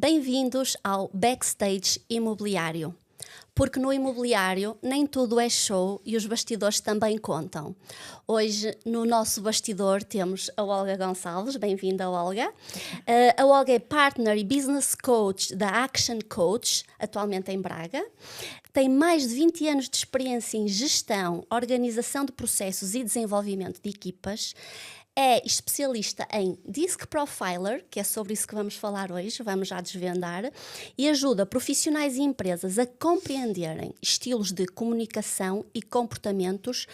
Bem-vindos ao Backstage Imobiliário. Porque no imobiliário nem tudo é show e os bastidores também contam. Hoje, no nosso bastidor, temos a Olga Gonçalves. Bem-vinda, Olga. A Olga é Partner e Business Coach da Action Coach, atualmente em Braga. Tem mais de 20 anos de experiência em gestão, organização de processos e desenvolvimento de equipas. É especialista em Disc Profiler, que é sobre isso que vamos falar hoje, vamos já desvendar, e ajuda profissionais e empresas a compreenderem estilos de comunicação e comportamentos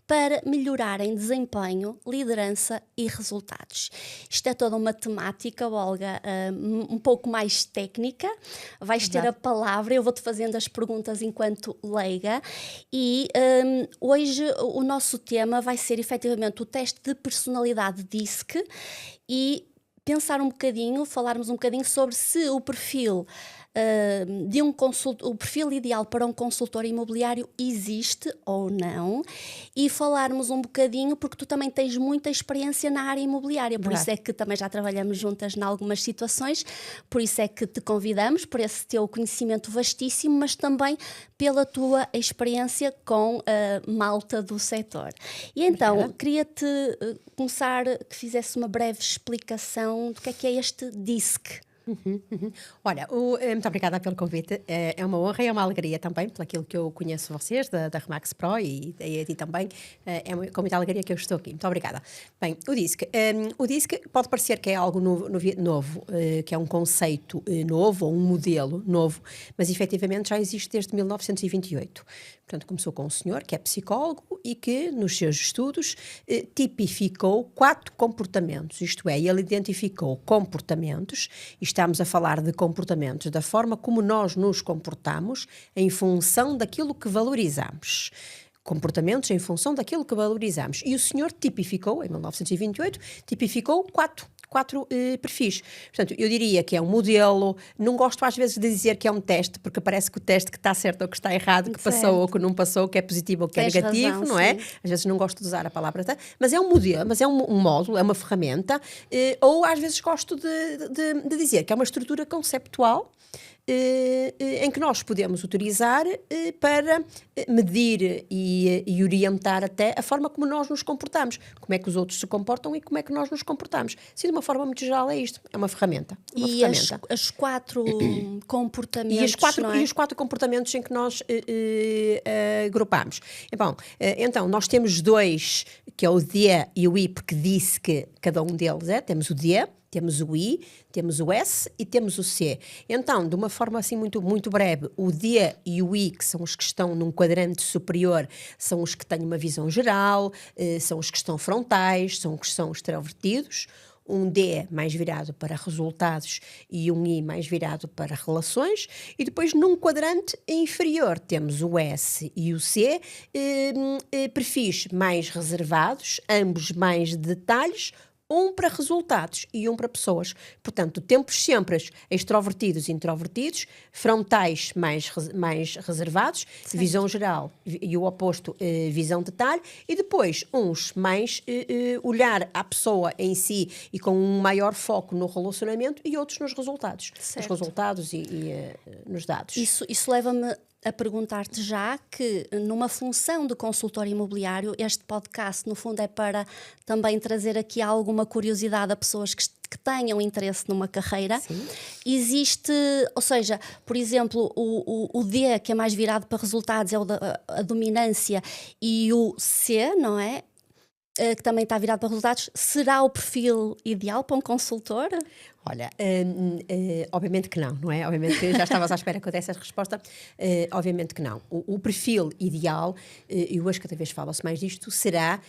para melhorarem desempenho, liderança e resultados. Isto é toda uma temática, Olga, um pouco mais técnica. Vais ter a palavra, eu vou-te fazendo as perguntas enquanto leiga, e hoje o nosso tema vai ser efetivamente o teste de personalidade DISC e pensar um bocadinho, falarmos um bocadinho sobre se o perfil o perfil ideal para um consultor imobiliário existe ou não, e falarmos um bocadinho, porque tu também tens muita experiência na área imobiliária, por isso é que também já trabalhamos juntas em algumas situações, por isso é que te convidamos, por esse teu conhecimento vastíssimo, mas também pela tua experiência com a malta do setor. E então, queria-te começar que fizesse uma breve explicação do que é este DISC. Olha, muito obrigada pelo convite. É uma honra e é uma alegria também, pelo aquilo que eu conheço vocês, da Remax Pro, e a ti também. É com muita alegria que eu estou aqui. Muito obrigada. Bem, o DISC pode parecer que é algo novo, que é um conceito novo, ou um modelo novo, mas efetivamente já existe desde 1928. Portanto, começou com um senhor que é psicólogo e que, nos seus estudos, tipificou 4 comportamentos. Isto é, ele identificou comportamentos, e estamos a falar de comportamentos da forma como nós nos comportamos em função daquilo que valorizamos. Comportamentos em função daquilo que valorizamos. E o senhor tipificou, em 1928, tipificou 4 perfis. Portanto, eu diria que é um modelo. Não gosto às vezes de dizer que é um teste, porque parece que o teste que está certo ou que está errado, que passou ou que não passou, que é positivo ou que é negativo, não é? Às vezes não gosto de usar a palavra, mas é um modelo, mas é um módulo, é uma ferramenta, ou às vezes gosto de dizer que é uma estrutura conceptual em que nós podemos utilizar para medir e orientar até a forma como nós nos comportamos, como é que os outros se comportam e como é que nós nos comportamos. Se de uma forma muito geral é isto, é uma ferramenta. As 4 comportamentos, e os 4 comportamentos em que nós agrupamos. Então, nós temos 2, que é o D e o I, porque disse que cada um deles temos o D, temos o I, temos o S e temos o C. Então, de uma forma assim muito, muito breve, o D e o I, que são os que estão num quadrante superior, são os que têm uma visão geral, são os que estão frontais, são os que são extrovertidos. Um D mais virado para resultados e um I mais virado para relações. E depois, num quadrante inferior, temos o S e o C, perfis mais reservados, ambos mais de detalhes, um para resultados e um para pessoas. Portanto, temos sempre extrovertidos e introvertidos, frontais mais reservados, certo. Visão geral e o oposto, visão detalhe, e depois uns mais olhar à pessoa em si e com um maior foco no relacionamento, e outros nos resultados. Certo. Nos resultados e nos dados. Isso leva-me a perguntar-te já que, numa função de consultor imobiliário, este podcast, no fundo, é para também trazer aqui alguma curiosidade a pessoas que tenham interesse numa carreira. Sim. Existe, ou seja, por exemplo, o D, que é mais virado para resultados, é a dominância, e o C, não é? Que também está virado para resultados, será o perfil ideal para um consultor? Olha, obviamente que não é? Obviamente que já estavas à espera que eu desse essa resposta. Obviamente que não. O perfil ideal, e hoje cada vez fala-se mais disto, será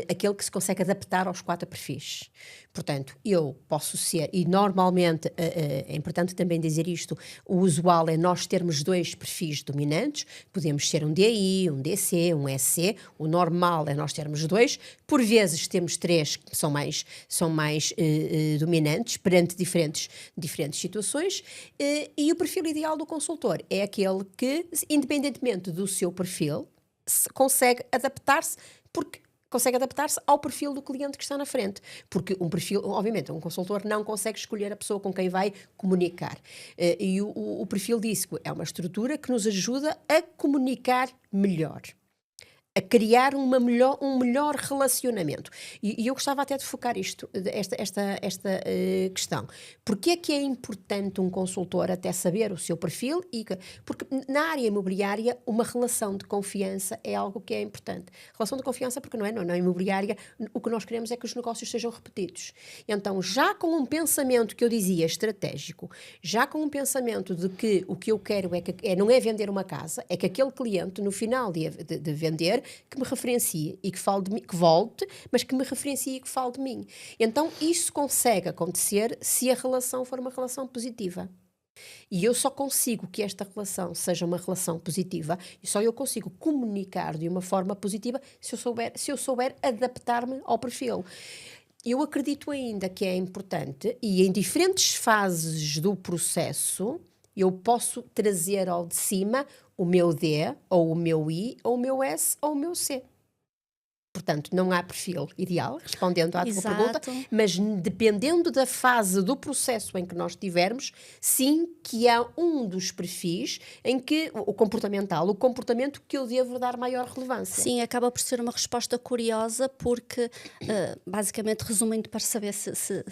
aquele que se consegue adaptar aos 4 perfis. Portanto, eu posso ser, e normalmente é importante também dizer isto, o usual é nós termos 2 perfis dominantes, podemos ser um DI, um DC, um SC, o normal é nós termos 2, por vezes temos 3 que são mais dominantes, perante diferentes situações, e o perfil ideal do consultor é aquele que, independentemente do seu perfil, consegue adaptar-se, porque consegue adaptar-se ao perfil do cliente que está na frente. Porque um perfil, obviamente, um consultor não consegue escolher a pessoa com quem vai comunicar. E o perfil DISC é uma estrutura que nos ajuda a comunicar melhor, a criar um melhor relacionamento. E eu gostava até de focar esta questão. Porquê é importante um consultor até saber o seu perfil? Porque na área imobiliária, uma relação de confiança é algo que é importante. Relação de confiança, porque na imobiliária, o que nós queremos é que os negócios sejam repetidos. Então, já com um pensamento que eu dizia estratégico, já com um pensamento de que o que eu quero não é vender uma casa, é que aquele cliente, no final de vender, que me referencie e que fale de mim, que volte, mas que me referencie e que fale de mim. Então, isso consegue acontecer se a relação for uma relação positiva. E eu só consigo que esta relação seja uma relação positiva, e só eu consigo comunicar de uma forma positiva se eu souber adaptar-me ao perfil. Eu acredito ainda que é importante, e em diferentes fases do processo, eu posso trazer ao de cima o meu D, ou o meu I, ou o meu S, ou o meu C. Portanto, não há perfil ideal, respondendo à tua pergunta, mas dependendo da fase do processo em que nós estivermos, sim que há um dos perfis em que o comportamento que eu devo dar maior relevância. Sim, acaba por ser uma resposta curiosa, porque, basicamente, resumindo para saber se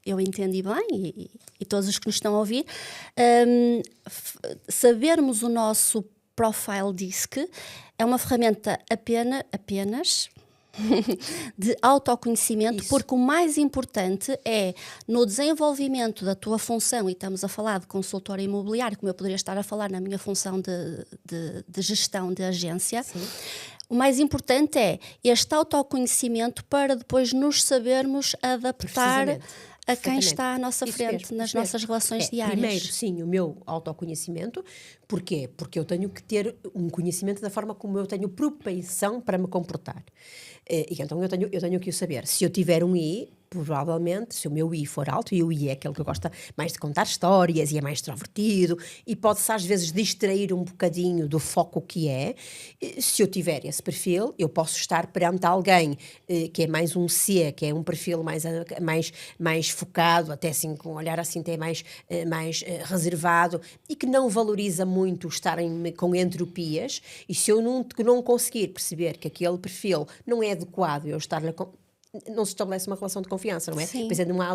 eu entendi bem, e todos os que nos estão a ouvir, sabermos o nosso Profile DISC é uma ferramenta apenas de autoconhecimento. Isso. Porque o mais importante é, no desenvolvimento da tua função, e estamos a falar de consultora imobiliária, como eu poderia estar a falar na minha função de gestão de agência. Sim. O mais importante é este autoconhecimento para depois nos sabermos adaptar a quem está à nossa frente, nas nossas relações diárias. Primeiro, sim, o meu autoconhecimento. Porquê? Porque eu tenho que ter um conhecimento da forma como eu tenho propensão para me comportar. E então eu tenho que o saber. Se eu tiver um I, provavelmente, se o meu I for alto, e o I é aquele que gosta mais de contar histórias e é mais extrovertido, e pode-se às vezes distrair um bocadinho do foco que é, se eu tiver esse perfil, eu posso estar perante alguém que é mais um C, que é um perfil mais focado, até assim, com um olhar assim até mais reservado, e que não valoriza muito estar com entropias, e se eu não conseguir perceber que aquele perfil não é adequado, eu estar-lhe não se estabelece uma relação de confiança, não é? Sim. Pois é, não há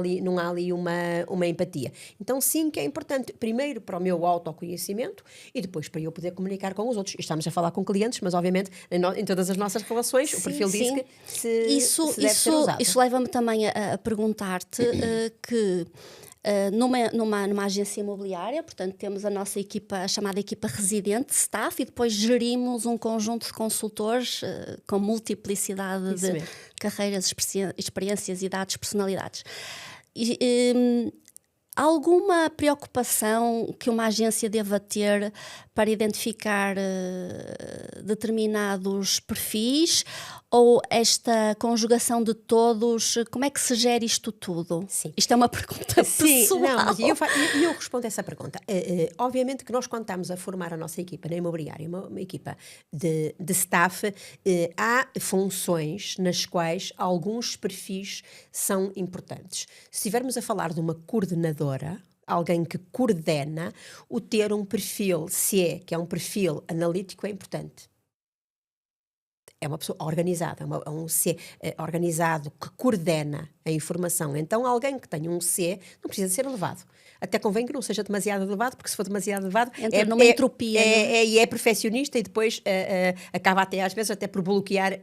ali uma empatia. Então, sim que é importante, primeiro para o meu autoconhecimento e depois para eu poder comunicar com os outros. Estamos a falar com clientes, mas obviamente em todas as nossas relações, sim, o perfil diz que se deve ser usado. Isso leva-me também a perguntar-te que numa agência imobiliária, portanto, temos a nossa equipa, a chamada equipa residente, staff, e depois gerimos um conjunto de consultores com multiplicidade de carreiras, experiências, idades, personalidades. Alguma preocupação que uma agência deva ter para identificar determinados perfis, ou esta conjugação de todos, como é que se gera isto tudo? Sim. Isto é uma pergunta pessoal. Não, mas eu respondo a essa pergunta. Obviamente que nós, quando estamos a formar a nossa equipa na imobiliária, uma equipa de staff, há funções nas quais alguns perfis são importantes. Se estivermos a falar de uma coordenadora, alguém que coordena, o ter um perfil C, que é um perfil analítico, é importante. É uma pessoa organizada, é um C organizado que coordena a informação. Então, alguém que tenha um C não precisa ser elevado. Até convém que não seja demasiado elevado, porque se for demasiado elevado entra numa entropia. É perfeccionista e depois acaba até às vezes até por bloquear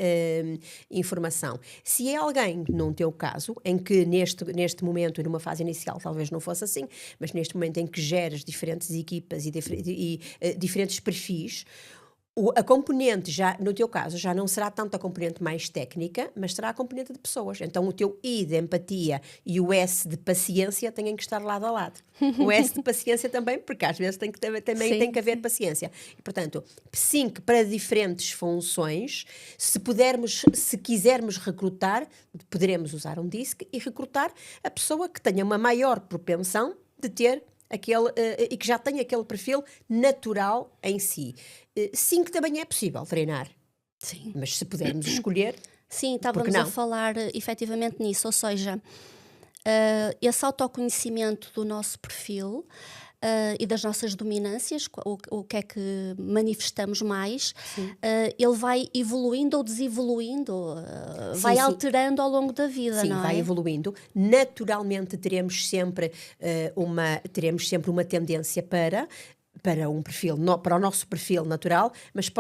informação. Se é alguém, no teu caso, em que neste momento e numa fase inicial talvez não fosse assim, mas neste momento em que geras diferentes equipas e diferentes perfis, a componente, no teu caso, já não será tanto a componente mais técnica, mas será a componente de pessoas. Então, o teu I de empatia e o S de paciência têm que estar lado a lado. O S de paciência também, porque às vezes também tem que haver paciência. E, portanto, sim, que para diferentes funções, se quisermos recrutar, poderemos usar um DISC e recrutar a pessoa que tenha uma maior propensão de ter e que já tem aquele perfil natural em si. Sim, que também é possível treinar. Sim. Mas se pudermos escolher, Sim, estávamos a falar efetivamente nisso, ou seja, esse autoconhecimento do nosso perfil e das nossas dominâncias, o que é que manifestamos mais, ele vai evoluindo ou desevoluindo, vai alterando ao longo da vida, não é? Sim, vai evoluindo. Naturalmente teremos sempre uma tendência para um perfil, para o nosso perfil natural, mas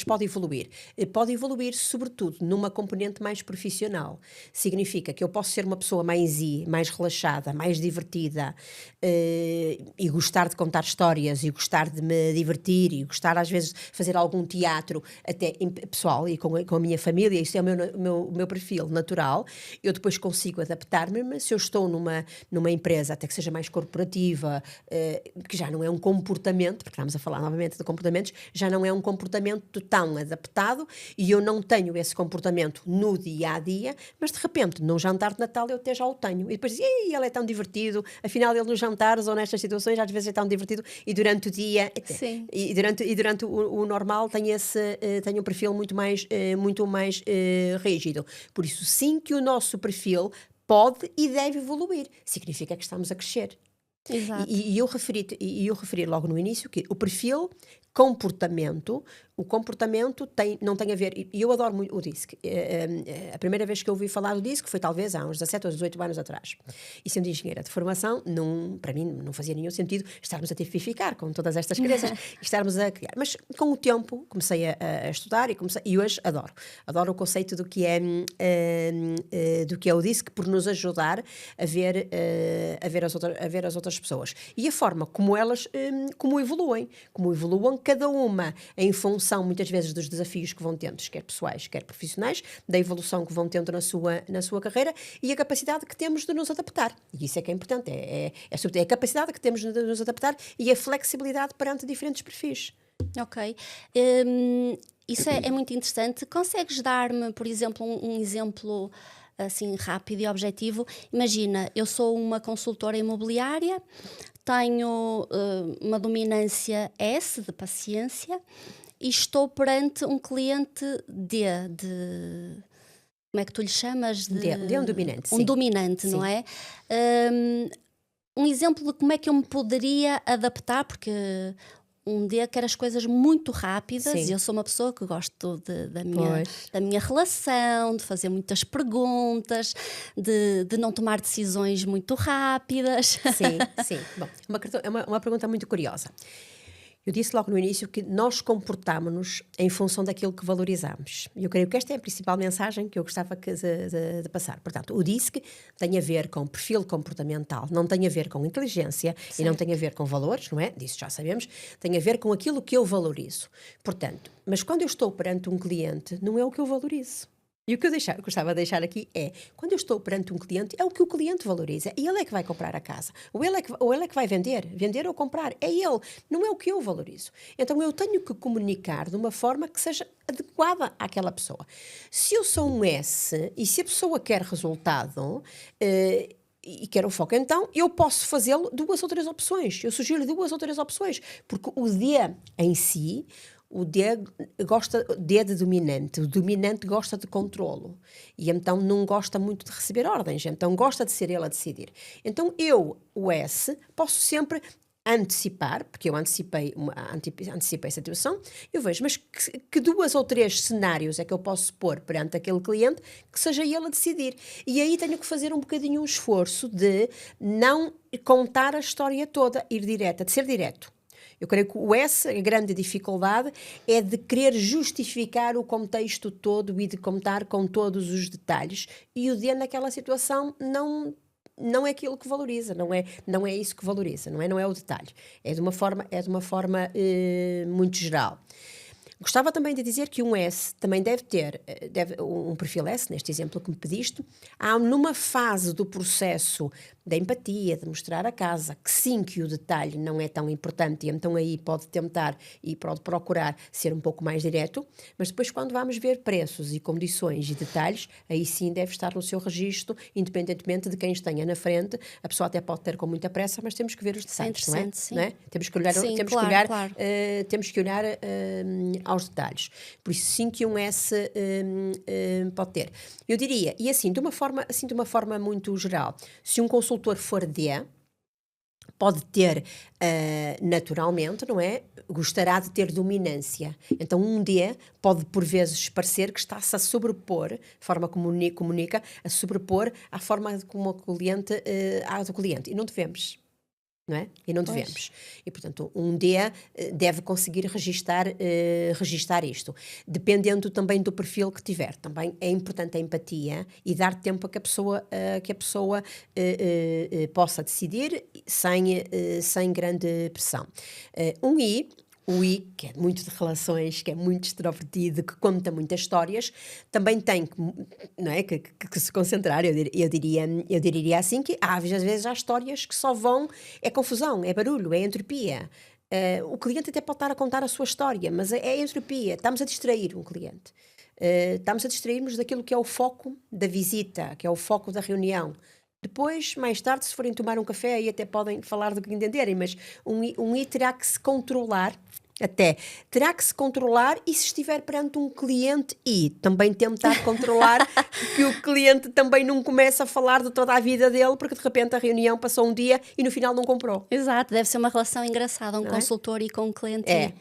pode evoluir. Pode evoluir, sobretudo, numa componente mais profissional. Significa que eu posso ser uma pessoa mais mais relaxada, mais divertida, e gostar de contar histórias, e gostar de me divertir, e gostar, às vezes, de fazer algum teatro, até pessoal, e com a minha família. Isso é o meu perfil natural. Eu depois consigo adaptar-me, mas se eu estou numa empresa, até que seja mais corporativa, que já não é um comportamento, porque estamos a falar novamente de comportamentos, já não é um comportamento tão adaptado, e eu não tenho esse comportamento no dia-a-dia, mas de repente, num jantar de Natal, eu até já o tenho. E depois diz, ele é tão divertido, afinal ele nos jantares ou nestas situações às vezes é tão divertido, e durante o dia, e durante o normal tem um perfil muito mais rígido. Por isso, sim, que o nosso perfil pode e deve evoluir. Significa que estamos a crescer. Exato. E eu referi logo no início que o perfil comportamento, o comportamento não tem a ver, e eu adoro muito o DISC. A primeira vez que eu ouvi falar do DISC foi talvez há uns 17 ou 18 anos atrás. E sendo engenheira de formação, para mim não fazia nenhum sentido estarmos a tipificar com todas estas crenças e estarmos a criar. Mas com o tempo comecei a estudar e hoje adoro o conceito do que é o DISC, por nos ajudar a ver as outras pessoas e a forma como elas como evoluem cada uma em função, muitas vezes, dos desafios que vão tendo, quer pessoais, quer profissionais, da evolução que vão tendo na sua carreira e a capacidade que temos de nos adaptar. E isso é que é importante, é a capacidade que temos de nos adaptar e a flexibilidade perante diferentes perfis. Ok. Isso é muito interessante. Consegues dar-me, por exemplo, um exemplo assim rápido e objetivo? Imagina, eu sou uma consultora imobiliária, tenho uma dominância S de paciência e estou perante um cliente D de... Como é que tu lhe chamas? De um dominante, um dominante, não é? Um exemplo de como é que eu me poderia adaptar, porque um dia quero as coisas muito rápidas e eu sou uma pessoa que gosto da minha relação, de fazer muitas perguntas, de não tomar decisões muito rápidas. Sim. Bom, uma pergunta muito curiosa. Eu disse logo no início que nós comportamos-nos em função daquilo que valorizamos. E eu creio que esta é a principal mensagem que eu gostava de passar. Portanto, o DISC tem a ver com perfil comportamental, não tem a ver com inteligência e não tem a ver com valores, não é? Disso já sabemos. Tem a ver com aquilo que eu valorizo. Portanto, mas quando eu estou perante um cliente, não é o que eu valorizo. E o que eu gostava de deixar aqui é, quando eu estou perante um cliente, é o que o cliente valoriza. E ele é que vai comprar a casa. Ou ele é que vai vender ou comprar. É ele, não é o que eu valorizo. Então eu tenho que comunicar de uma forma que seja adequada àquela pessoa. Se eu sou um S e se a pessoa quer resultado... e quer o foco, então eu posso fazê-lo 2 ou 3 opções. Eu sugiro 2 ou 3 opções. Porque o D em si... O D de dominante. O dominante gosta de controlo. E então não gosta muito de receber ordens. Então gosta de ser ele a decidir. Então eu, o S, posso sempre antecipar, porque eu antecipei essa situação, eu vejo, mas que 2 ou 3 cenários é que eu posso pôr perante aquele cliente que seja ele a decidir. E aí tenho que fazer um bocadinho um esforço de não contar a história toda, de ser direto. Eu creio que a grande dificuldade é de querer justificar o contexto todo e de contar com todos os detalhes. E o D naquela situação não é aquilo que valoriza, não é isso que valoriza, não é o detalhe. É de uma forma muito geral. Gostava também de dizer que um S também deve ter um perfil S, neste exemplo que me pediste. Há numa fase do processo da empatia, de mostrar a casa, que sim, que o detalhe não é tão importante, e então aí pode tentar e pode procurar ser um pouco mais direto, mas depois quando vamos ver preços e condições e detalhes, aí sim deve estar no seu registro, independentemente de quem esteja na frente. A pessoa até pode ter com muita pressa, mas temos que ver os detalhes, não é? Sim. Não é? Temos que olhar, sim, temos claro, que olhar, claro. Temos que olhar aos detalhes. Por isso, sim que um S pode ter. Eu diria, e assim, de uma forma muito geral, se um consultor for D, pode ter, naturalmente, não é? Gostará de ter dominância. Então, um D pode, por vezes, parecer que está-se a sobrepor, a forma como comunica, a sobrepor à forma como o cliente, do cliente. E não devemos. Não é? E não devemos. E, portanto, um D deve conseguir registar isto. Dependendo também do perfil que tiver. Também é importante a empatia e dar tempo a que a pessoa possa decidir sem grande pressão. O I, que é muito de relações, que é muito extrovertido, que conta muitas histórias, também tem não é, que se concentrar. Eu diria assim que às vezes há histórias que só vão... É confusão, é barulho, é entropia. O cliente até pode estar a contar a sua história, mas é entropia. Estamos a distrair um cliente. Estamos a distrair-nos daquilo que é o foco da visita, que é o foco da reunião. Depois, mais tarde, se forem tomar um café, aí até podem falar do que entenderem, mas um I terá que se controlar, e se estiver perante um cliente I, também tentar controlar que o cliente também não comece a falar de toda a vida dele, porque de repente a reunião passou um dia e no final não comprou. Exato, deve ser uma relação engraçada, um consultor e com um cliente I.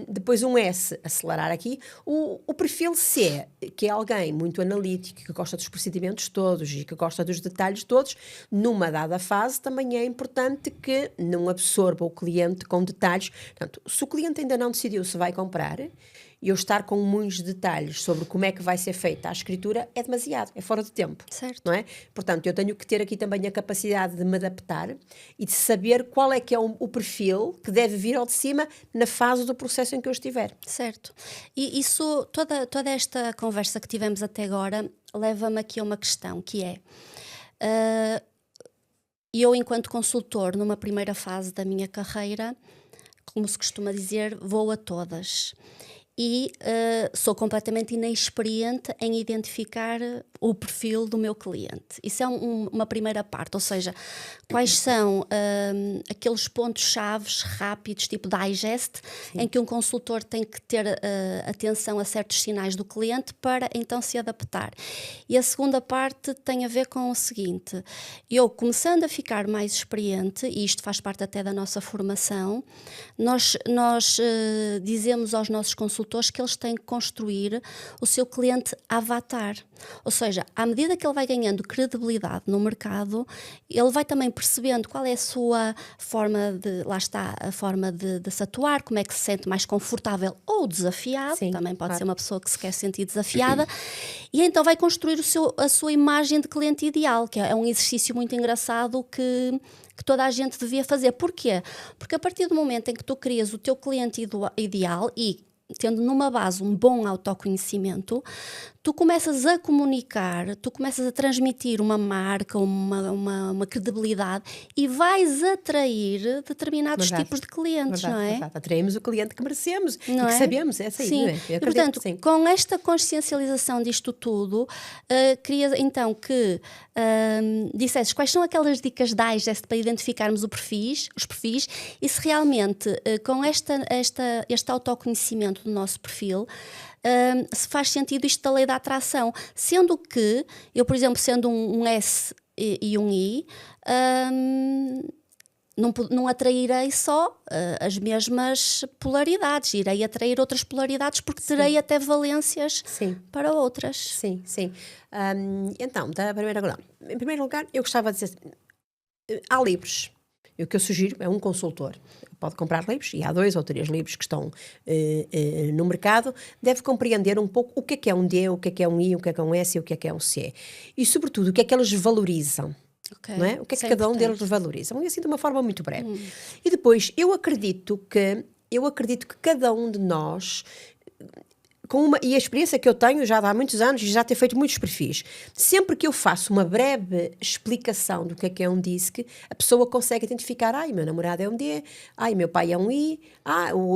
Depois um S, acelerar aqui. O perfil C, que é alguém muito analítico, que gosta dos procedimentos todos e que gosta dos detalhes todos, numa dada fase também é importante que não absorva o cliente com detalhes. Portanto, se o cliente ainda não decidiu se vai comprar, e eu estar com muitos detalhes sobre como é que vai ser feita a escritura é demasiado, é fora de tempo. Certo. Não é? Portanto, eu tenho que ter aqui também a capacidade de me adaptar e de saber qual é que é o perfil que deve vir ao de cima na fase do processo em que eu estiver. Certo. E isso, toda esta conversa que tivemos até agora leva-me aqui a uma questão, que é... eu, enquanto consultor, numa primeira fase da minha carreira, como se costuma dizer, vou a todas. E sou completamente inexperiente em identificar o perfil do meu cliente. Isso é uma primeira parte, ou seja, quais são aqueles pontos-chave rápidos, tipo digest, em que um consultor tem que ter atenção a certos sinais do cliente para então se adaptar. E a segunda parte tem a ver com o seguinte: eu, começando a ficar mais experiente, e isto faz parte até da nossa formação, nós dizemos aos nossos consultores que eles têm que construir o seu cliente avatar. Ou seja, à medida que ele vai ganhando credibilidade no mercado, ele vai também percebendo qual é a sua forma de, lá está, a forma de se atuar, como é que se sente mais confortável ou desafiado. Sim, também pode ser uma pessoa que se quer sentir desafiada. E então vai construir a sua imagem de cliente ideal, que é um exercício muito engraçado que toda a gente devia fazer. Porquê? Porque a partir do momento em que tu crias o teu cliente ideal e tendo numa base um bom autoconhecimento, tu começas a comunicar, tu começas a transmitir uma marca, uma credibilidade e vais atrair determinados tipos de clientes, não é? Verdade. Atraímos o cliente que merecemos e não que é? sabemos, é assim, sim. Não é? E, portanto, com esta consciencialização disto tudo, queria então que dissesses quais são aquelas dicas digest para identificarmos os perfis e se realmente com este autoconhecimento do nosso perfil se faz sentido isto da lei da atração, sendo que eu, por exemplo, sendo um S e um I, não atrairei só as mesmas polaridades, irei atrair outras polaridades porque terei até valências para outras. Sim. Então, em primeiro lugar, eu gostava de dizer, há livros. O que eu sugiro é um consultor. Pode comprar livros, e há 2 ou 3 livros que estão no mercado, deve compreender um pouco o que é um D, o que é um I, o que é um S e o que é um C. E, sobretudo, o que é que eles valorizam. Não é? O que é que cada um deles valoriza? E assim de uma forma muito breve. E depois, eu acredito que cada um de nós... E a experiência que eu tenho já há muitos anos e já ter feito muitos perfis, sempre que eu faço uma breve explicação do que é um DISC, a pessoa consegue identificar, meu namorado é um D, meu pai é um I,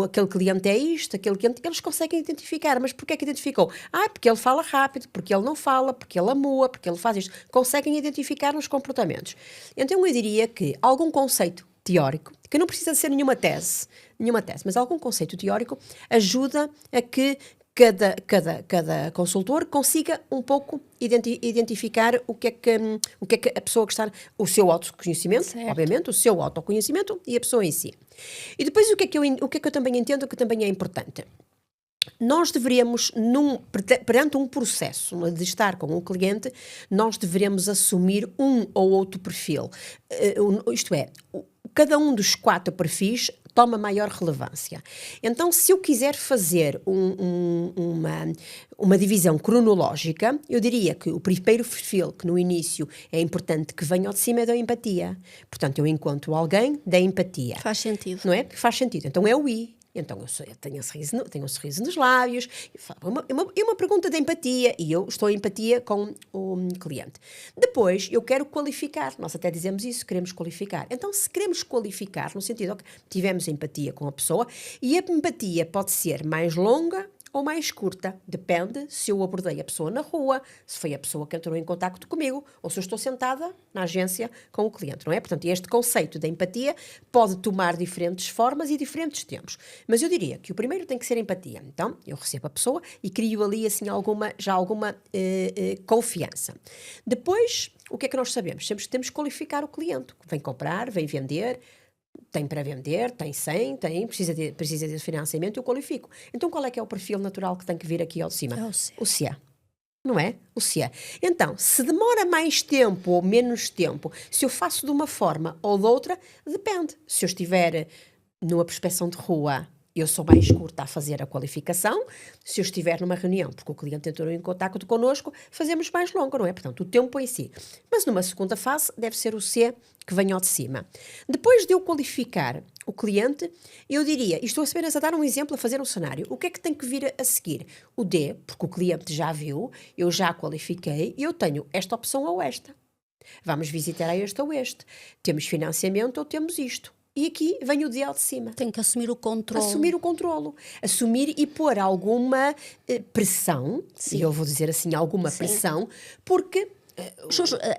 aquele cliente é isto, aquele cliente, eles conseguem identificar, mas porquê é que identificou? Porque ele fala rápido, porque ele não fala, porque ele amua, porque ele faz isto, conseguem identificar os comportamentos. Então eu diria que algum conceito teórico, que não precisa ser nenhuma tese, mas algum conceito teórico ajuda a que cada consultor consiga um pouco identificar o que é que a pessoa que está, o seu autoconhecimento, Certo. obviamente, o seu autoconhecimento e a pessoa em si. E depois o que é que eu também entendo que também é importante? Nós deveríamos, perante um processo de estar com um cliente, nós deveríamos assumir um ou outro perfil. Isto é, cada um dos 4 perfis toma maior relevância. Então, se eu quiser fazer uma divisão cronológica, eu diria que o primeiro perfil, que no início é importante que venha ao de cima, é da empatia. Portanto, eu encontro alguém da empatia. Faz sentido. Não é? Faz sentido. Então, é o I. Então, eu tenho um sorriso nos lábios, uma pergunta de empatia, e eu estou em empatia com o cliente. Depois, eu quero qualificar. Nós até dizemos isso, queremos qualificar. Então, se queremos qualificar, no sentido que tivemos empatia com a pessoa, e a empatia pode ser mais longa ou mais curta, depende se eu abordei a pessoa na rua, se foi a pessoa que entrou em contacto comigo, ou se eu estou sentada na agência com o cliente, não é? Portanto, este conceito da empatia pode tomar diferentes formas e diferentes tempos. Mas eu diria que o primeiro tem que ser empatia. Então, eu recebo a pessoa e crio ali assim alguma confiança. Depois, o que é que nós sabemos? Sempre temos que qualificar o cliente. Vem comprar, vem vender, tem para vender, tem 100, precisa de financiamento, eu qualifico. Então, qual é que é o perfil natural que tem que vir aqui ao de cima? É o C. O CIA. Não é? O CIA. Então, se demora mais tempo ou menos tempo, se eu faço de uma forma ou de outra, depende. Se eu estiver numa prospeção de rua, eu sou mais curta a fazer a qualificação. Se eu estiver numa reunião, porque o cliente entrou em contacto connosco, fazemos mais longa, não é? Portanto, o tempo em si. Mas numa segunda fase, deve ser o C que vem ao de cima. Depois de eu qualificar o cliente, eu diria, e estou apenas a dar um exemplo, a fazer um cenário, o que é que tem que vir a seguir? O D, porque o cliente já viu, eu já qualifiquei, e eu tenho esta opção ou esta. Vamos visitar a este ou este. Temos financiamento ou temos isto. E aqui vem o D ao de cima. Tem que assumir o controle. Assumir o controlo. Assumir e pôr alguma pressão, Sim. e eu vou dizer assim, alguma Sim. pressão, porque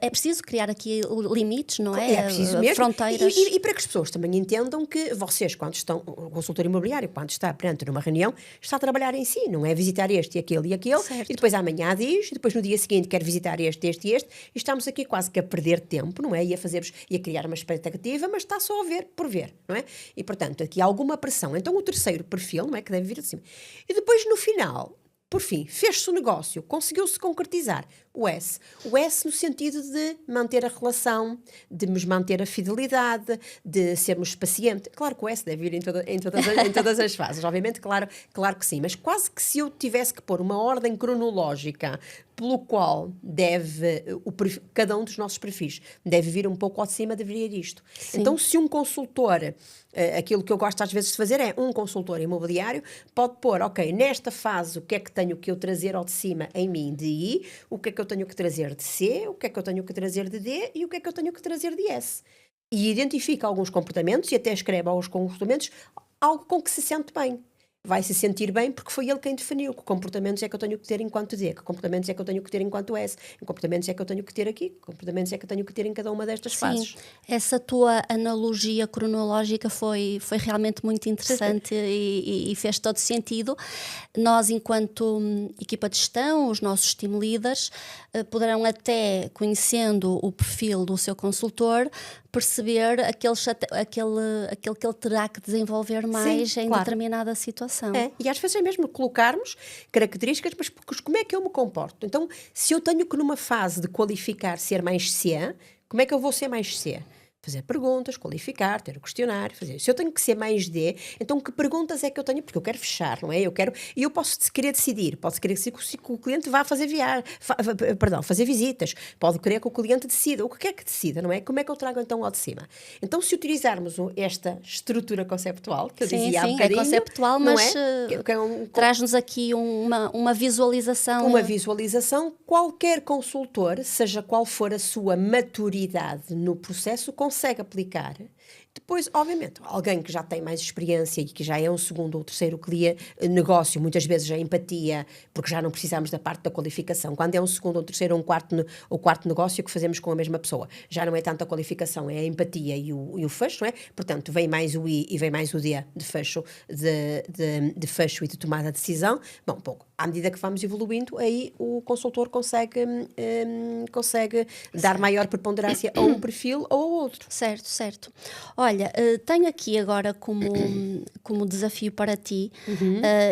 É preciso criar aqui limites, não é? é preciso mesmo. Fronteiras. E para que as pessoas também entendam que vocês, quando estão, o consultor imobiliário, quando está perante numa reunião, está a trabalhar em si, não é visitar este e aquele, Certo. e depois amanhã diz, e depois no dia seguinte quer visitar este, e estamos aqui quase que a perder tempo, não é? E a criar uma expectativa, mas está só a ver por ver, não é? E portanto, aqui há alguma pressão. Então o terceiro perfil, não é? Que deve vir de cima. E depois no final, por fim, fez-se o negócio, conseguiu-se concretizar o S. O S no sentido de manter a relação, de nos manter a fidelidade, de sermos pacientes. Claro que o S deve vir em todas as fases, obviamente, claro que sim. Mas quase que se eu tivesse que pôr uma ordem cronológica pelo qual cada um dos nossos perfis deve vir um pouco ao de cima, deveria ir isto. Sim. Então, se um consultor, aquilo que eu gosto às vezes de fazer é, um consultor imobiliário pode pôr, ok, nesta fase, o que é que tenho que eu trazer ao de cima em mim de I, o que é que eu tenho que trazer de C, o que é que eu tenho que trazer de D e o que é que eu tenho que trazer de S. E identifica alguns comportamentos e até escreve aos comportamentos algo com que se sente bem. Vai se sentir bem porque foi ele quem definiu que comportamentos é que eu tenho que ter enquanto D, que comportamentos é que eu tenho que ter enquanto S, que comportamentos é que eu tenho que ter aqui, que comportamentos é que eu tenho que ter em cada uma destas fases. Sim, essa tua analogia cronológica foi realmente muito interessante e fez todo sentido. Nós, enquanto equipa de gestão, os nossos team leaders, poderão até, conhecendo o perfil do seu consultor, perceber aquele que ele terá que desenvolver mais. Sim, em claro. Determinada situação. E às vezes é mesmo colocarmos características, mas como é que eu me comporto? Então, se eu tenho que numa fase de qualificar ser mais C, como é que eu vou ser mais C? Fazer perguntas, qualificar, ter o questionário, fazer. Se eu tenho que ser mais D, então que perguntas é que eu tenho? Porque eu quero fechar, não é? E eu posso querer decidir, posso querer que o cliente vá fazer fazer visitas, pode querer que o cliente decida, o que quer que decida, não é? Como é que eu trago então ao de cima? Então, se utilizarmos esta estrutura conceptual, que eu dizia há bocadinho... é conceptual, mas traz-nos aqui uma visualização. Uma visualização, qualquer consultor, seja qual for a sua maturidade no processo, consegue aplicar Depois, obviamente, alguém que já tem mais experiência e que já é um segundo ou terceiro negócio, muitas vezes a empatia, porque já não precisamos da parte da qualificação. Quando é um segundo ou terceiro ou um quarto negócio que fazemos com a mesma pessoa, já não é tanto a qualificação, é a empatia e o fecho, não é? Portanto, vem mais o I e vem mais o D de fecho, de fecho e de tomada de decisão. Bom, pouco. À medida que vamos evoluindo, aí o consultor consegue dar maior preponderância a um perfil ou ao outro. Certo, certo. Olha, tenho aqui agora como desafio para ti,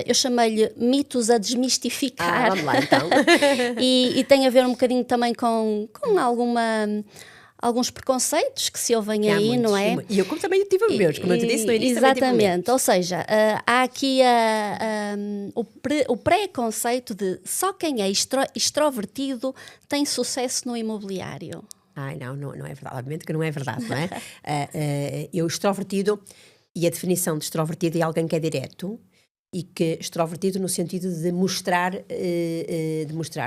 eu chamei-lhe mitos a desmistificar. Vamos lá então. e tem a ver um bocadinho também com alguns preconceitos que se ouvem aí, muitos, não é? E eu também tive os meus, como eu te disse no início. Exatamente, ou seja, há aqui o preconceito de só quem é extrovertido tem sucesso no imobiliário. Ai, não é verdade, obviamente que não é verdade, não é? Eu extrovertido, e a definição de extrovertido é alguém que é direto, e que extrovertido no sentido de mostrar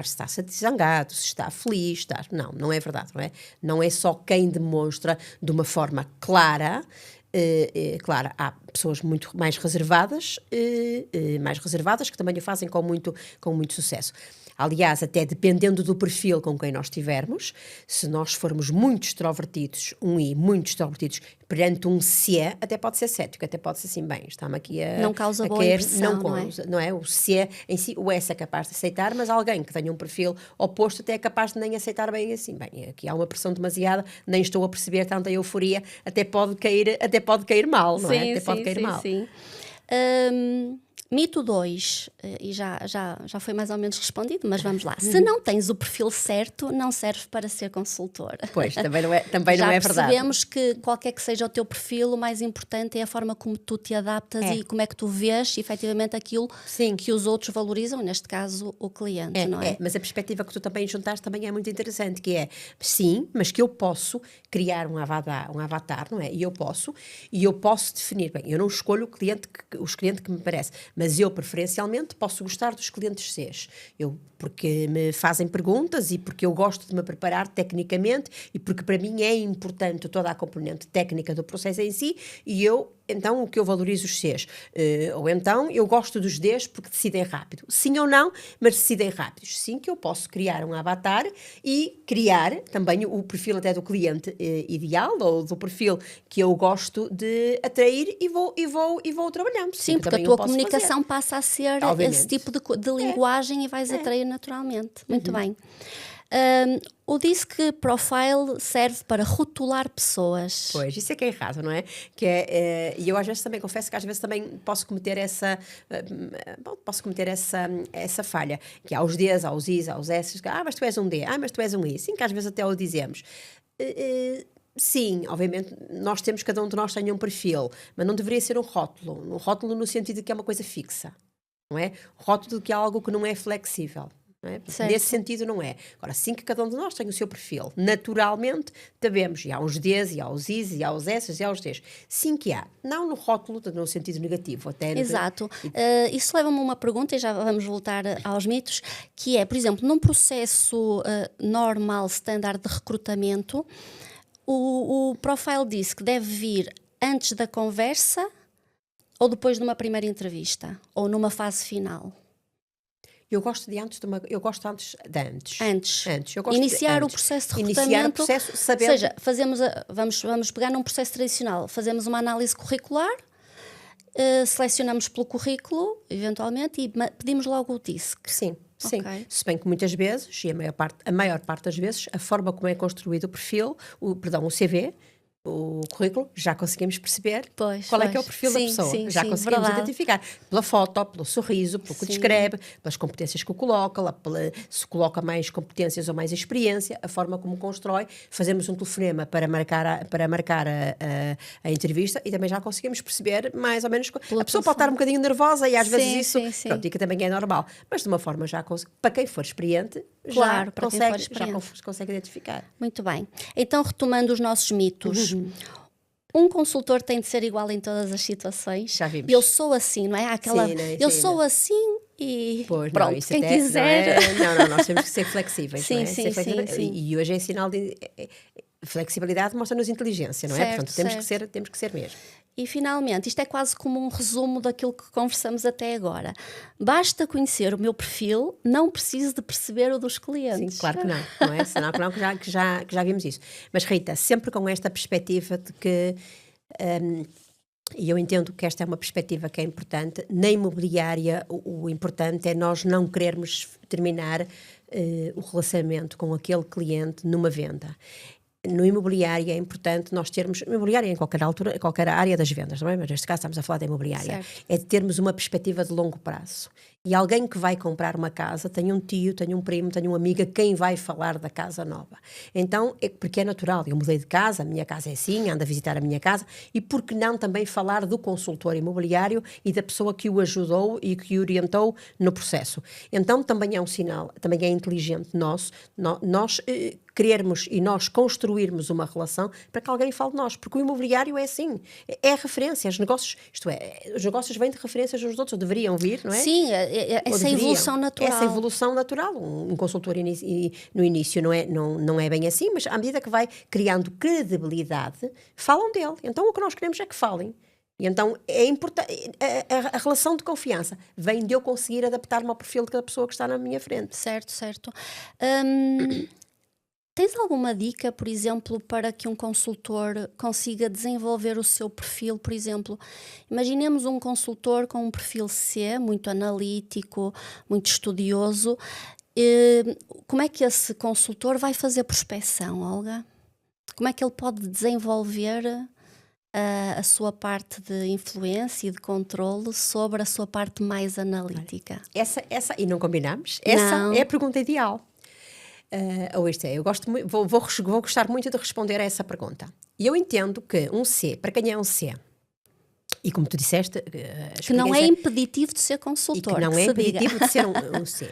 se está zangado, se está feliz, não é verdade, não é? Não é só quem demonstra de uma forma clara. Claro, há pessoas muito mais reservadas que também o fazem com muito sucesso. Aliás, até dependendo do perfil com quem nós tivermos, se nós formos muito extrovertidos, muito extrovertidos, perante um se, até pode ser cético, até pode ser assim, bem, está-me aqui não causa boa impressão, não é? O se em si, o S é capaz de aceitar, mas alguém que tenha um perfil oposto até é capaz de nem aceitar bem assim. Bem, aqui há uma pressão demasiada, nem estou a perceber tanta euforia, até pode cair mal, não é? Até pode cair mal. Sim. Mito 2, e já foi mais ou menos respondido, mas vamos lá. Se não tens o perfil certo, não serves para ser consultor. Pois, também não é verdade. Já percebemos que qualquer que seja o teu perfil, o mais importante é a forma como tu te adaptas e como é que tu vês efetivamente aquilo que os outros valorizam, neste caso o cliente, não é? Mas a perspectiva que tu também juntaste também é muito interessante, que é, sim, mas que eu posso criar um avatar, não é? E eu posso definir, bem, eu não escolho os clientes que me parece, mas eu, preferencialmente, posso gostar dos clientes Cs. Porque me fazem perguntas e porque eu gosto de me preparar tecnicamente e porque para mim é importante toda a componente técnica do processo em si e então o que eu valorizo os Cs. Ou então eu gosto dos Ds porque decidem rápido. Sim ou não, mas decidem rápidos. Sim, que eu posso criar um avatar e criar também o perfil até do cliente ideal ou do perfil que eu gosto de atrair e vou trabalhando. Sim, porque a tua comunicação passa a ser esse tipo de linguagem e vais atrair naturalmente. Muito bem. O Disc Profile serve para rotular pessoas. Pois, isso é que é errado, não é? E eu às vezes também confesso que às vezes também posso cometer essa falha, que há os Ds, há os Is, há os S, mas tu és um D, mas tu és um I. Sim, que às vezes até o dizemos. Sim, obviamente, cada um de nós tem um perfil, mas não deveria ser um rótulo no sentido de que é uma coisa fixa, não é? Rótulo de que é algo que não é flexível. Não é? Nesse sentido não é. Agora, sim que cada um de nós tem o seu perfil. Naturalmente, sabemos, e há os Ds, e há os Is, e há os S, e há os Ds. Sim que há. Não no rótulo, no sentido negativo. Exato. Isso leva-me a uma pergunta, e já vamos voltar aos mitos, que é, por exemplo, num processo normal, standard de recrutamento, o profile diz que deve vir antes da conversa ou depois de uma primeira entrevista? Ou numa fase final? Eu gosto antes de antes. Eu gosto Iniciar o processo de recrutamento. Sabendo... Ou seja, vamos pegar num processo tradicional, fazemos uma análise curricular, selecionamos pelo currículo, eventualmente, e pedimos logo o DISC. Sim. Okay. Se bem que muitas vezes, e a maior parte das vezes, a forma como é construído o perfil, o CV, o currículo, já conseguimos perceber qual é que é o perfil da pessoa. Já conseguimos identificar pela foto, pelo sorriso, pelo que descreve, pelas competências que coloca, se coloca mais competências ou mais experiência, a forma como constrói. Fazemos um telefonema para marcar a entrevista e também já conseguimos perceber mais ou menos. A pessoa pode estar um bocadinho nervosa e às vezes isso, pronto, e que também é normal. Mas de uma forma para quem for experiente, já consegue identificar. Muito bem. Então, retomando os nossos mitos. Um consultor tem de ser igual em todas as situações. Já vimos. Eu sou assim, não é? Eu sou assim e pois, pronto, não, quem quiser. Não, nós temos que ser flexíveis. Sim. E hoje é sinal de... flexibilidade mostra-nos inteligência, não é? Certo, Portanto, temos que ser mesmo. E, finalmente, isto é quase como um resumo daquilo que conversamos até agora. Basta conhecer o meu perfil, não preciso de perceber o dos clientes. Sim, claro que não, não é? Senão que já vimos isso. Mas, Rita, sempre com esta perspectiva de que, e eu entendo que esta é uma perspectiva que é importante, na imobiliária o importante é nós não querermos terminar o relacionamento com aquele cliente numa venda. No imobiliário é importante nós termos, no imobiliário em qualquer altura, em qualquer área das vendas, não é? Mas neste caso estamos a falar da imobiliária, certo. é de termos uma perspectiva de longo prazo. E alguém que vai comprar uma casa, tem um tio, tem um primo, tem uma amiga, quem vai falar da casa nova. Então, porque é natural, eu mudei de casa, a minha casa é assim, ando a visitar a minha casa, e por que não também falar do consultor imobiliário e da pessoa que o ajudou e que o orientou no processo. Então, também é um sinal, também é inteligente nós querermos e nós construirmos uma relação para que alguém fale de nós, porque o imobiliário é assim, é referência, os negócios, isto é, os negócios vêm de referências uns dos outros, ou deveriam vir, não é? Sim, essa evolução natural. Essa evolução natural, um consultor no início não é bem assim, mas à medida que vai criando credibilidade, falam dele, então o que nós queremos é que falem. E então é importante, a relação de confiança vem de eu conseguir adaptar-me ao perfil de cada pessoa que está na minha frente. Certo. Tens alguma dica, por exemplo, para que um consultor consiga desenvolver o seu perfil? Por exemplo, imaginemos um consultor com um perfil C, muito analítico, muito estudioso. Como é que esse consultor vai fazer prospecção, Olga? Como é que ele pode desenvolver a sua parte de influência e de controle sobre a sua parte mais analítica? E não combinamos? Essa é a pergunta ideal. Eu gosto muito, vou gostar muito de responder a essa pergunta. E eu entendo que um C, para quem é um C, e como tu disseste, que não é impeditivo de ser consultor. E que não é impeditivo de ser um C.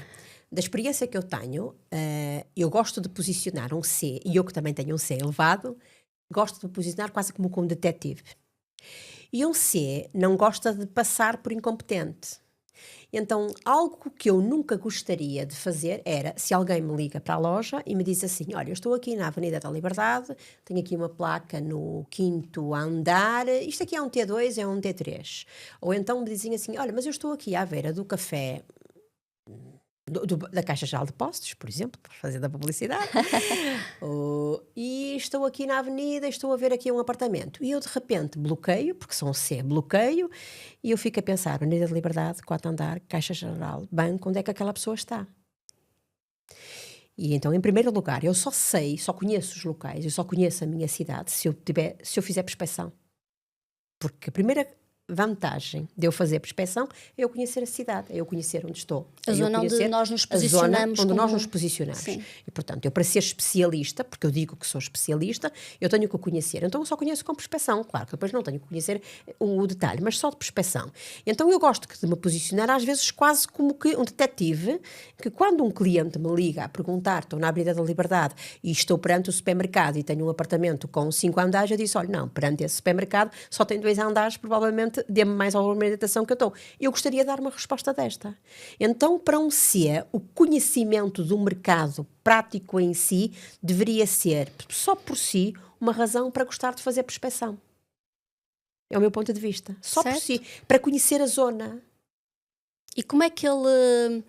Da experiência que eu tenho, eu gosto de posicionar um C, e eu que também tenho um C elevado, gosto de posicionar quase como um detetive. E um C não gosta de passar por incompetente. Então, algo que eu nunca gostaria de fazer era, se alguém me liga para a loja e me diz assim, olha, eu estou aqui na Avenida da Liberdade, tenho aqui uma placa no 5º andar, isto aqui é um T2, é um T3. Ou então me dizem assim, olha, mas eu estou aqui à beira do café da Caixa Geral de Depósitos, por exemplo, para fazer da publicidade, e estou aqui na avenida, estou a ver aqui um apartamento, e eu de repente bloqueio, porque sou um C, bloqueio, e eu fico a pensar, Avenida da Liberdade, 4º andar, Caixa Geral, banco, onde é que aquela pessoa está? E então, em primeiro lugar, eu só conheço os locais, eu só conheço a minha cidade se eu fizer prospecção. Porque a primeira vantagem de eu fazer prospecção é eu conhecer a cidade, é eu conhecer onde estou. A zona onde nós nos posicionamos. Nós nos posicionamos. Sim. E, portanto, eu para ser especialista, porque eu digo que sou especialista, eu tenho que o conhecer. Então, eu só conheço com prospecção. Claro que depois não tenho que conhecer o detalhe, mas só de prospecção. Então, eu gosto de me posicionar, às vezes, quase como que um detetive, que quando um cliente me liga a perguntar, estou na Avenida da Liberdade e estou perante o supermercado e tenho um apartamento com 5 andares, eu disse, olha, não, perante esse supermercado só tem 2 andares, provavelmente dê-me mais alguma orientação que eu estou. Eu gostaria de dar uma resposta desta. Então, para um C, o conhecimento do mercado prático em si deveria ser, só por si, uma razão para gostar de fazer prospecção. É o meu ponto de vista. Só certo. por si, para conhecer a zona. E como é que ele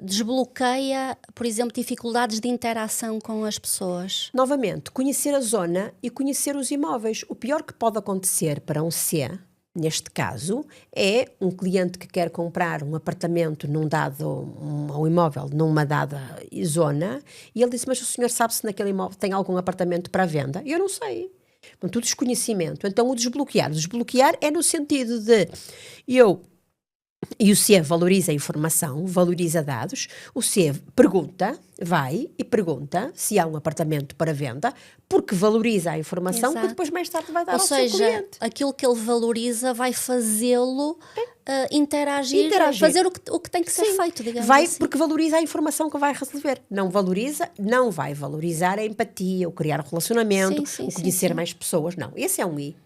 desbloqueia, por exemplo, dificuldades de interação com as pessoas? Novamente, conhecer a zona e conhecer os imóveis. O pior que pode acontecer para um C, neste caso, é um cliente que quer comprar um apartamento um imóvel numa dada zona, e ele disse, mas o senhor sabe se naquele imóvel tem algum apartamento para venda? Eu não sei. Portanto, o desconhecimento. Então, o desbloquear. Desbloquear é no sentido de e o C valoriza a informação, valoriza dados, o C vai e pergunta se há um apartamento para venda, porque valoriza a informação. Exato. Que depois mais tarde vai dar ao seu cliente. Ou seja, aquilo que ele valoriza vai fazê-lo interagir, fazer o que tem que ser feito, digamos assim. Porque valoriza a informação que vai receber. Não vai valorizar a empatia, o criar um relacionamento, o conhecer mais pessoas. Não, esse é um I.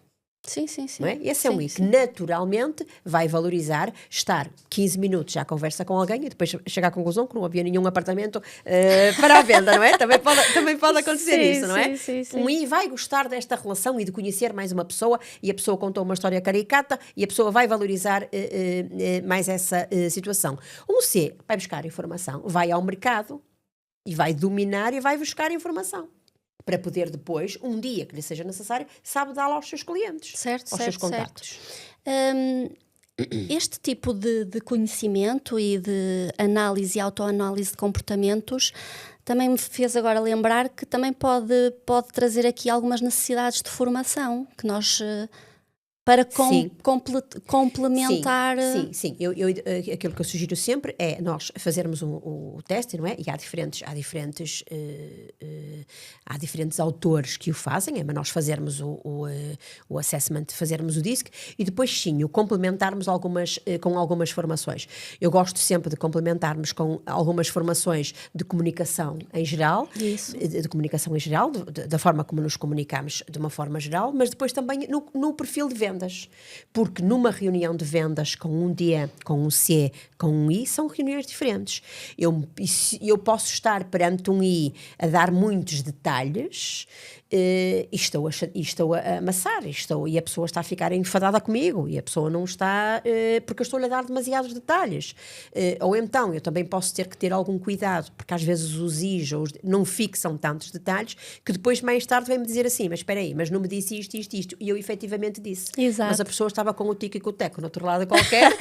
Sim, sim, sim. Não é? Esse é um Sim, I que sim. naturalmente vai valorizar estar 15 minutos à conversa com alguém e depois chegar à conclusão que não havia nenhum apartamento para a venda, não é? Também pode acontecer Sim, isso, não é? sim, sim, Um sim. I vai gostar desta relação e de conhecer mais uma pessoa e a pessoa contou uma história caricata e a pessoa vai valorizar mais essa situação. Um C vai buscar informação, vai ao mercado e vai dominar e vai buscar informação. Para poder depois, um dia que lhe seja necessário, sabe dá-la aos seus clientes, Certo, aos seus certo, contactos. Este tipo de conhecimento e de análise e autoanálise de comportamentos também me fez agora lembrar que também pode trazer aqui algumas necessidades de formação que nós para Sim. complementar. Sim. Aquilo que eu sugiro sempre é nós fazermos o teste, não é? E há diferentes autores que o fazem, mas nós fazermos o assessment, fazermos o DISC e depois sim, o complementarmos com algumas formações. Eu gosto sempre de complementarmos com algumas formações de comunicação em geral, Isso. de comunicação em geral, da forma como nos comunicamos de uma forma geral, mas depois também no perfil de vendas, porque numa reunião de vendas com um D, com um C, com um I, são reuniões diferentes. Eu posso estar perante um I a dar muitos detalhes e estou a amassar, e a pessoa está a ficar enfadada comigo, e a pessoa não está, porque eu estou-lhe a dar demasiados detalhes. Ou então, eu também posso ter que ter algum cuidado, porque às vezes os Is não fixam tantos detalhes, que depois mais tarde vem-me dizer assim, mas espera aí, mas não me disse isto, e eu efetivamente disse. Exato. Mas a pessoa estava com o tico e com o teco no outro lado qualquer,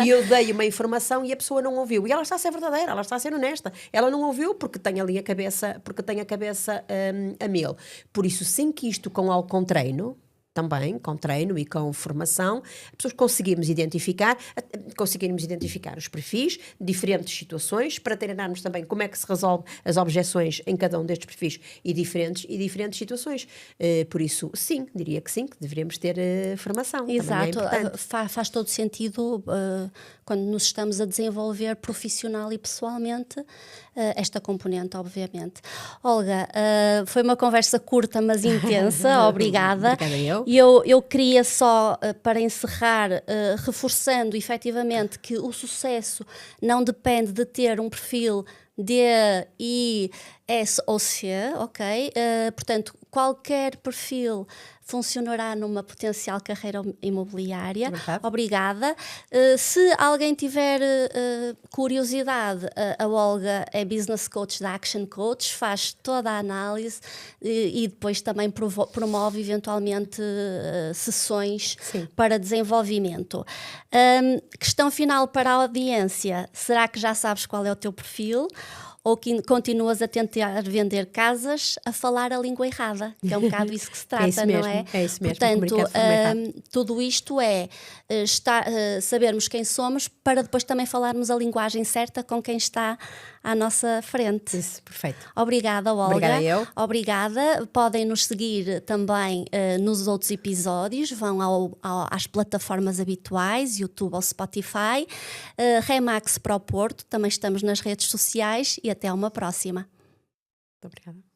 e eu dei uma informação e a pessoa não ouviu. E ela está a ser verdadeira, ela está a ser honesta. Ela não ouviu porque tem ali a cabeça, a mil. Por isso, sem que isto com treino, também com treino e com formação, as pessoas conseguirmos identificar os perfis, diferentes situações, para treinarmos também como é que se resolve as objeções em cada um destes perfis e diferentes situações. Por isso, sim, diria que sim, que deveríamos ter formação. Exato, também é importante. faz todo sentido quando nos estamos a desenvolver profissional e pessoalmente esta componente, obviamente. Olga, foi uma conversa curta, mas intensa, obrigada. Obrigada eu. E eu queria só, para encerrar, reforçando efetivamente que o sucesso não depende de ter um perfil D, I, S ou C, ok? Portanto, qualquer perfil funcionará numa potencial carreira imobiliária. Verdade. Obrigada. Se alguém tiver curiosidade, a Olga é Business Coach da Action Coach, faz toda a análise e depois também promove eventualmente sessões Sim. para desenvolvimento. Questão final para a audiência: será que já sabes qual é o teu perfil? Ou que continuas a tentar vender casas a falar a língua errada, que é um bocado isso que se trata, isso não mesmo, é? é isso mesmo, Portanto, comunicar de forma errada. tudo isto é sabermos quem somos para depois também falarmos a linguagem certa com quem está à nossa frente. Isso, perfeito. Obrigada, Olga. Obrigada eu. Obrigada. Podem nos seguir também nos outros episódios. Vão às plataformas habituais, YouTube ou Spotify. Remax Pro Porto. Também estamos nas redes sociais e até uma próxima. Muito obrigada.